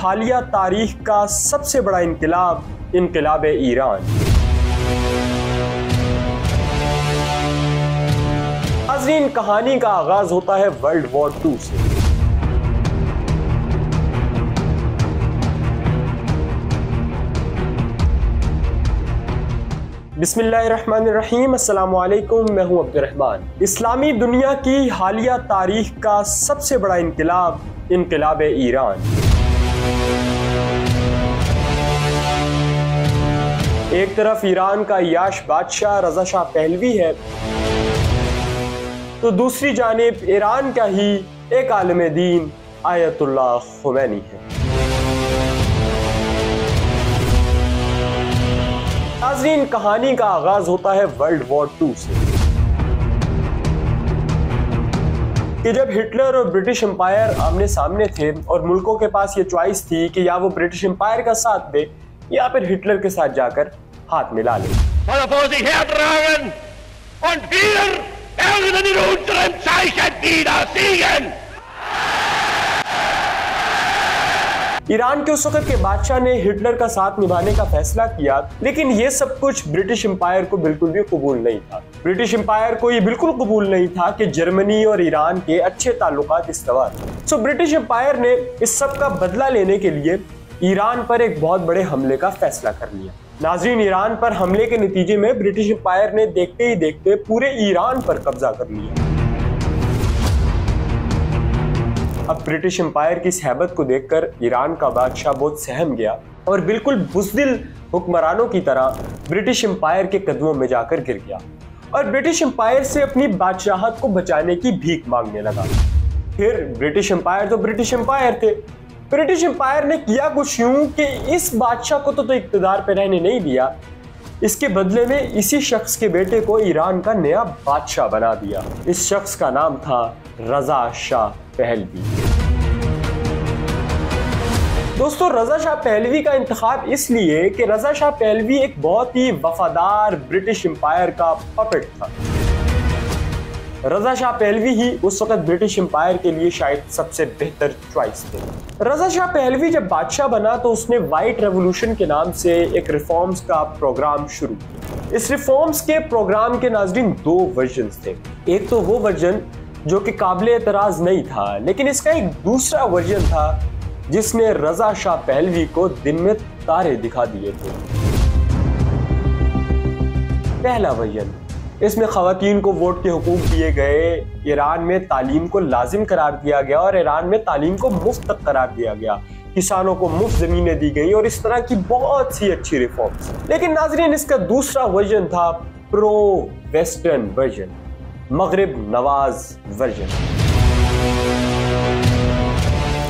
हालिया तारीख का सबसे बड़ा इनकलाब, इनकलाब ईरान। नाज़रीन, कहानी का आगाज होता है वर्ल्ड वॉर 2 से। बिस्मिल्लाहिर्रहमानिर्रहीम, अस्सलामु अलैकुम। मैं हूं अब्दुर्रहमान। इस्लामी दुनिया की हालिया तारीख का सबसे बड़ा इनकलाब, इनकलाब ईरान। एक तरफ ईरान का याश बादशाह रज़ा शाह पहलवी है, तो दूसरी जानिब ईरान का ही एक आलिम दीन आयतुल्लाह खुमैनी है। नाज़रीन, कहानी का आगाज होता है वर्ल्ड वॉर 2 से कि जब हिटलर और ब्रिटिश एम्पायर आमने सामने थे और मुल्कों के पास ये चॉइस थी कि या वो ब्रिटिश एम्पायर का साथ दे या फिर हिटलर के साथ जाकर हाथ मिला ले। ईरान के उस वक्त के बादशाह ने हिटलर का साथ निभाने का फैसला किया, लेकिन ये सब कुछ ब्रिटिश एम्पायर को बिल्कुल भी कबूल नहीं था। ब्रिटिश एम्पायर को ये बिल्कुल कबूल नहीं था कि जर्मनी और ईरान के अच्छे ताल्लुकात इस्तवार। सो ब्रिटिश एम्पायर ने इस सब का बदला लेने के लिए ईरान पर एक बहुत बड़े हमले का फैसला कर लिया। नाज़रीन, ईरान पर हमले के नतीजे में ब्रिटिश एम्पायर ने देखते ही देखते पूरे ईरान पर कब्जा कर लिया। अब ब्रिटिश एम्पायर की इस हैबत को देखकर ईरान का बादशाह बहुत सहम गया और बिल्कुल बुज़दिल हुक्मरानों की तरह ब्रिटिश एम्पायर के कदमों में जाकर गिर गया और ब्रिटिश एम्पायर से अपनी बादशाहत को बचाने की भीख मांगने लगा। फिर ब्रिटिश एम्पायर तो ब्रिटिश एम्पायर थे। ब्रिटिश एम्पायर ने किया कुछ यूं कि इस बादशाह को तो इक्तदार पे रहने नहीं दिया, इसके बदले में इसी शख्स के बेटे को ईरान का नया बादशाह बना दिया। इस शख्स का नाम था रज़ा शाह पहलवी। दोस्तों, रज़ा शाह पहलवी का इंतखाब इसलिए कि रज़ा शाह पहलवी एक बहुत ही वफादार ब्रिटिश एम्पायर का पपेट था। रज़ा शाह पहलवी ही उस वक्त ब्रिटिश एम्पायर के लिए शायद सबसे बेहतर चॉइस थे। रज़ा शाह पहलवी जब बादशाह बना तो उसने वाइट रेवोल्यूशन के नाम से एक रिफॉर्म्स का प्रोग्राम शुरू किया। इस रिफॉर्म्स के प्रोग्राम के नाज़रीन 2 वर्जन्स थे। एक तो वो वर्जन जो कि काबिल एतराज़ नहीं था, लेकिन इसका एक दूसरा वर्जन था जिसने रज़ा शाह पहलवी को दिन में तारे दिखा दिए थे। पहला वर्जन, इसमें ख़वातीन को वोट के हुकूक दिए गए, ईरान में तालीम को लाजिम करार दिया गया और ईरान में तालीम को मुफ्त तक करार दिया गया, किसानों को मुफ्त ज़मीनें दी गई और इस तरह की बहुत सी अच्छी रिफॉर्म्स। लेकिन नाज़रीन, इसका दूसरा वर्जन था प्रो वेस्टर्न वर्जन, मगरिब नवाज वर्जन।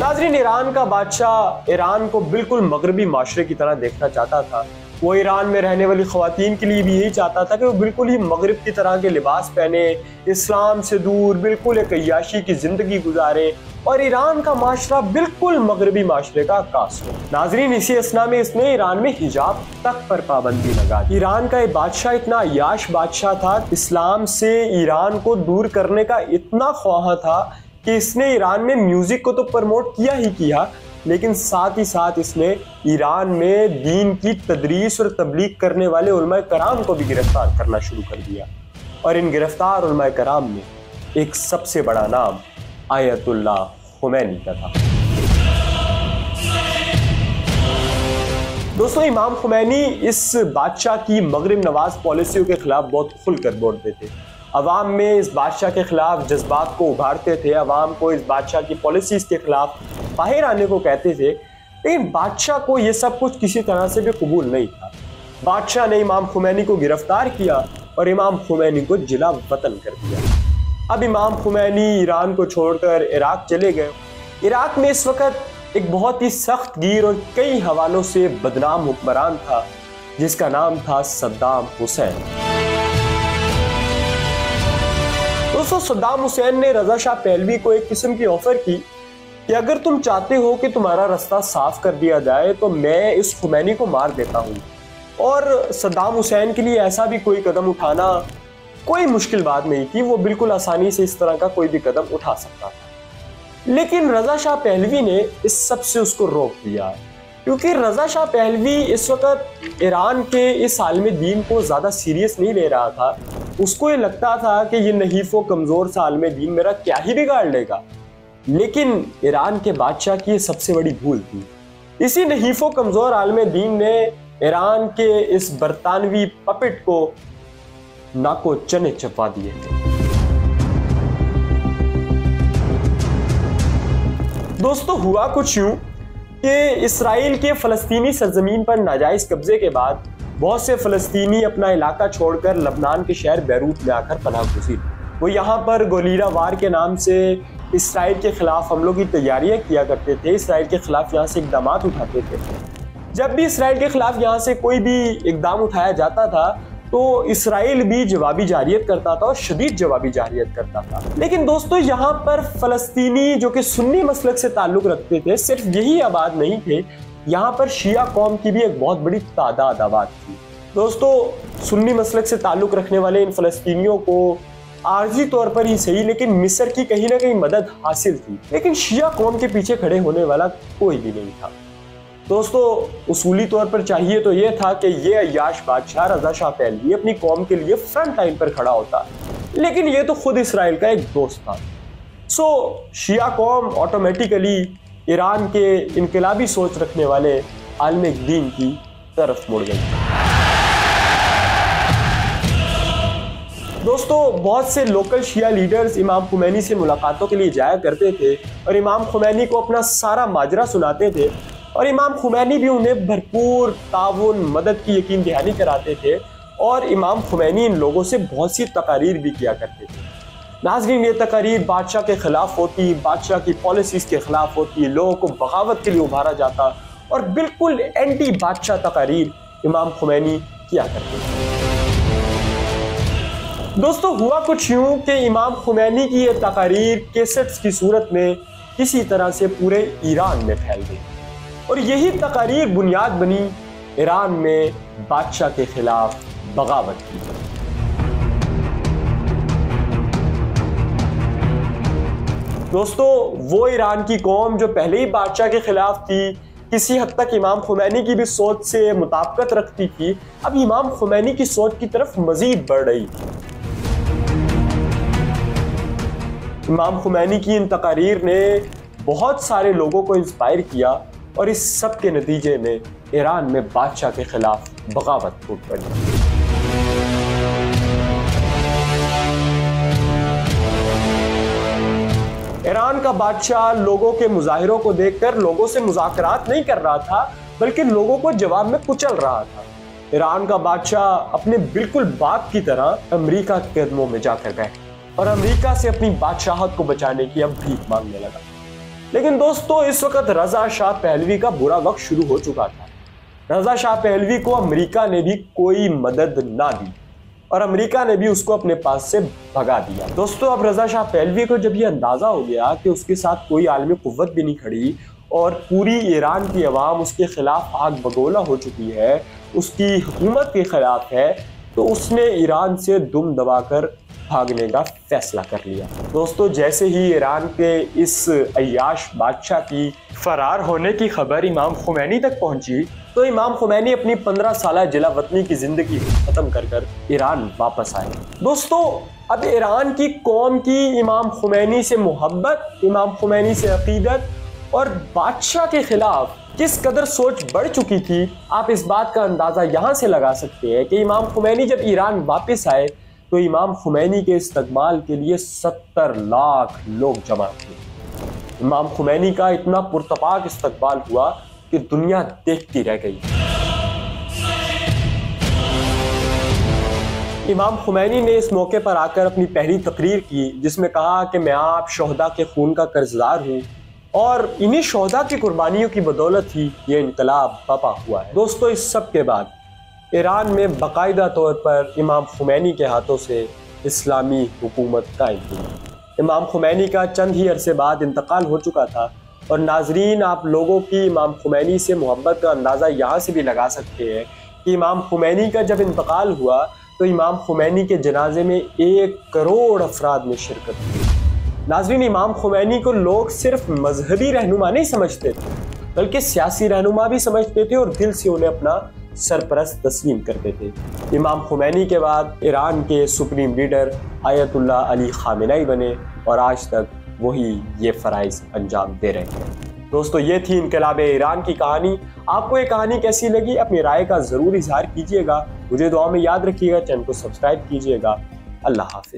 नाज़रीन, ईरान का बादशाह ईरान को बिल्कुल मगरबी माशरे की तरह देखना चाहता था। वो ईरान में रहने वाली ख़वातीन के लिए भी यही चाहता था कि वो बिल्कुल ही मगरिब की तरह के लिबास पहने, इस्लाम से दूर बिल्कुल एक अय्याशी की ज़िंदगी गुजारे और ईरान का माशरा बिल्कुल मगरबी माशरे का अक्कास हो। नाज़रीन, इसी असना में इसने ईरान में हिजाब तक पर पाबंदी लगा दी। ईरान का ये बादशाह इतना अय्याश बादशाह था, इस्लाम से ईरान को दूर करने का इतना ख्वाह था कि इसने ईरान में म्यूज़िक को तो प्रमोट किया ही किया, लेकिन साथ ही साथ इसने ईरान में दीन की तदरीस और तबलीग करने वाले उलमाए कराम को भी गिरफ्तार करना शुरू कर दिया। और इन गिरफ्तार उलमाए कराम में एक सबसे बड़ा नाम आयतुल्लाह खुमैनी का था। दोस्तों, इमाम खुमैनी इस बादशाह की मगरिब नवाज पॉलिसियों के खिलाफ बहुत खुलकर बोलते थे। अवाम में इस बादशाह के खिलाफ जज्बात को उभारते थे, अवाम को इस बादशाह की पॉलिसीज़ के खिलाफ बाहर आने को कहते थे। लेकिन बादशाह को ये सब कुछ किसी तरह से भी कबूल नहीं था। बादशाह ने इमाम खुमैनी को गिरफ्तार किया और इमाम खुमैनी को जिला वतन कर दिया। अब इमाम खुमैनी ईरान को छोड़कर इराक चले गए। इराक में इस वक्त एक बहुत ही सख्त गिर और कई हवालों से बदनाम हुक्मरान था जिसका नाम था सद्दाम हुसैन। दोस्तों, सद्दाम हुसैन ने रज़ा शाह पहलवी को एक किस्म की ऑफर की कि अगर तुम चाहते हो कि तुम्हारा रास्ता साफ कर दिया जाए तो मैं इस खुमैनी को मार देता हूँ। और सद्दाम हुसैन के लिए ऐसा भी कोई कदम उठाना कोई मुश्किल बात नहीं थी, वो बिल्कुल आसानी से इस तरह का कोई भी कदम उठा सकता था। लेकिन रजा शाह पहलवी ने इस सब से उसको रोक दिया, क्योंकि रजा शाह पहलवी इस वक्त ईरान के इस आलम दीन को ज़्यादा सीरियस नहीं ले रहा था। उसको ये लगता था कि ये नहीफ़ व कमज़ोर सा आलम दीन मेरा क्या ही बिगाड़ लेगा। लेकिन ईरान के बादशाह की सबसे बड़ी भूल थी। इसी नहीफ़ व कमज़ोर आलम दीन ने ईरान के इस बरतानवी पपेट को नाको चने चपा दिए थे। दोस्तों, हुआ कुछ यूं कि इसराइल के फ़लस्तीनी सरजमीन पर नाजायज़ कब्जे के बाद बहुत से फ़लस्तीनी अपना इलाका छोड़कर लबनान के शहर बैरूत में आकर पनाह गुज़ीर। वो यहाँ पर गोलीरा वार के नाम से इसराइल के ख़िलाफ़ हमलों की तैयारियाँ किया करते थे। इसराइल के ख़िलाफ़ यहाँ से इक़दाम उठाते थे। जब भी इसराइल के ख़िलाफ़ यहाँ से कोई भी इक़दाम उठाया जाता था तो इसराइल भी जवाबी जारियत करता था और शदीद जवाबी जारियत करता था। लेकिन दोस्तों, यहाँ पर फ़लस्तीनी जो कि सुन्नी मसलक से ताल्लुक़ रखते थे, सिर्फ यही आबाद नहीं थे, यहाँ पर शिया कौम की भी एक बहुत बड़ी तादाद आबाद थी। दोस्तों, सुन्नी मसलक से ताल्लुक़ रखने वाले इन फ़लस्तीनियों को आर्जी तौर पर ही सही लेकिन मिस्र की कहीं ना कहीं मदद हासिल थी, लेकिन शिया कौम के पीछे खड़े होने वाला कोई भी नहीं था। दोस्तों, उसूली तौर पर चाहिए तो यह था कि ये अय्याश बादशाह रजा शाह पहलवी अपनी कौम के लिए फ्रंट लाइन पर खड़ा होता, लेकिन ये तो खुद इसराइल का एक दोस्त था। शिया कौम ऑटोमेटिकली ईरान के इनकलाबी सोच रखने वाले आलम दीन की तरफ मुड़ गई। दोस्तों, बहुत से लोकल शिया लीडर्स इमाम खुमैनी से मुलाकातों के लिए जाया करते थे और इमाम खुमैनी को अपना सारा माजरा सुनाते थे और इमाम खुमैनी भी उन्हें भरपूर ताउन मदद की यकीन दहानी कराते थे और इमाम खुमैनी इन लोगों से बहुत सी तकारीर भी किया करते थे। नाज़रीन, ये तकारीर बादशाह के ख़िलाफ़ होती, बादशाह की पॉलिसीज़ के ख़िलाफ़ होती, लोगों को बगावत के लिए उभारा जाता और बिल्कुल एंटी बादशाह तकारीर इमाम खुमैनी किया करते थे। दोस्तों, हुआ कुछ यूँ कि इमाम खुमैनी की ये तकारीर कैसेट्स की सूरत में किसी तरह से पूरे ईरान में फैल गई और यही तकारीर बुनियाद बनी ईरान में बादशाह के खिलाफ बगावत की। दोस्तों, वो ईरान की कौम जो पहले ही बादशाह के खिलाफ थी, किसी हद तक इमाम खुमैनी की भी सोच से मुताबिकत रखती थी, अब इमाम खुमैनी की सोच की तरफ मजीद बढ़ रही थी। इमाम खुमैनी की इन तकारीर ने बहुत सारे लोगों को इंस्पायर किया और इस सब के नतीजे में ईरान में बादशाह के खिलाफ बगावत फूट पड़ी। ईरान का बादशाह लोगों के मुजाहिरों को देखकर लोगों से मुज़ाकरात नहीं कर रहा था, बल्कि लोगों को जवाब में कुचल रहा था। ईरान का बादशाह अपने बिल्कुल बाप की तरह अमेरिका के कदमों में जाकर बैठा और अमेरिका से अपनी बादशाहत को बचाने की अब भीख मांगने लगा। लेकिन दोस्तों, इस वक्त रजा शाह पहलवी का बुरा वक्त शुरू हो चुका था। रजा शाह पहलवी को अमेरिका ने भी कोई मदद ना दी और अमेरिका ने भी उसको अपने पास से भगा दिया। दोस्तों, अब रजा शाह पहलवी को जब ये अंदाजा हो गया कि उसके साथ कोई आलमी कुव्वत भी नहीं खड़ी और पूरी ईरान की आवाम उसके खिलाफ आग बगोला हो चुकी है, उसकी हुकूमत के खिलाफ है, तो उसने ईरान से दुम दबाकर भागने का फैसला कर लिया। दोस्तों, जैसे ही ईरान के इस अय्याश बादशाह की फरार होने की खबर इमाम खुमैनी तक पहुंची, तो इमाम खुमैनी अपनी 15 साल जिला वतनी की जिंदगी खत्म कर ईरान वापस आए। दोस्तों, अब ईरान की कौम की इमाम खुमैनी से मोहब्बत, इमाम खुमैनी से अकीदत और बादशाह के खिलाफ किस कदर सोच बढ़ चुकी थी, आप इस बात का अंदाजा यहाँ से लगा सकते हैं कि इमाम खुमैनी जब ईरान वापस आए तो इमाम खुमैनी के इस्तकबाल के लिए 70 लाख लोग जमा थे। इमाम खुमैनी का इतना पुरतपाक इस्तकबाल हुआ कि दुनिया देखती रह गई। इमाम खुमैनी ने इस मौके पर आकर अपनी पहली तकरीर की, जिसमें कहा कि मैं आप शोहदा के खून का कर्जदार हूँ और इन्हीं शोहदा की कुर्बानियों की बदौलत ही ये इनकलाब बपा हुआ है। दोस्तों, इस सब के बाद ईरान में बाकायदा तौर पर इमाम खुमैनी के हाथों से इस्लामी हुकूमत कायम हुई। इमाम खुमैनी का चंद ही अरसे बाद इंतकाल हो चुका था और नाजरीन, आप लोगों की इमाम खुमैनी से मोहब्बत का अंदाज़ा यहाँ से भी लगा सकते हैं कि इमाम खुमैनी का जब इंतकाल हुआ तो इमाम खुमैनी के जनाजे में 1 करोड़ अफराद ने शिरकत की। नाज़रीन, इमाम खुमैनी को लोग सिर्फ मजहबी रहनुमा नहीं समझते थे, बल्कि सियासी रहनुमा भी समझते थे और दिल से उन्हें अपना सरपरस्त तस्लीम करते थे। इमाम खुमैनी के बाद ईरान के supreme leader Ayatollah Ali Khamenei बने और आज तक वही ये फ़राइज़ अंजाम दे रहे हैं। दोस्तों, ये थी इनकलाब ईरान की कहानी। आपको ये कहानी कैसी लगी, अपनी राय का ज़रूर इजहार कीजिएगा। मुझे दुआ में याद रखिएगा, चैनल को सब्सक्राइब कीजिएगा। अल्लाह हाफिज़।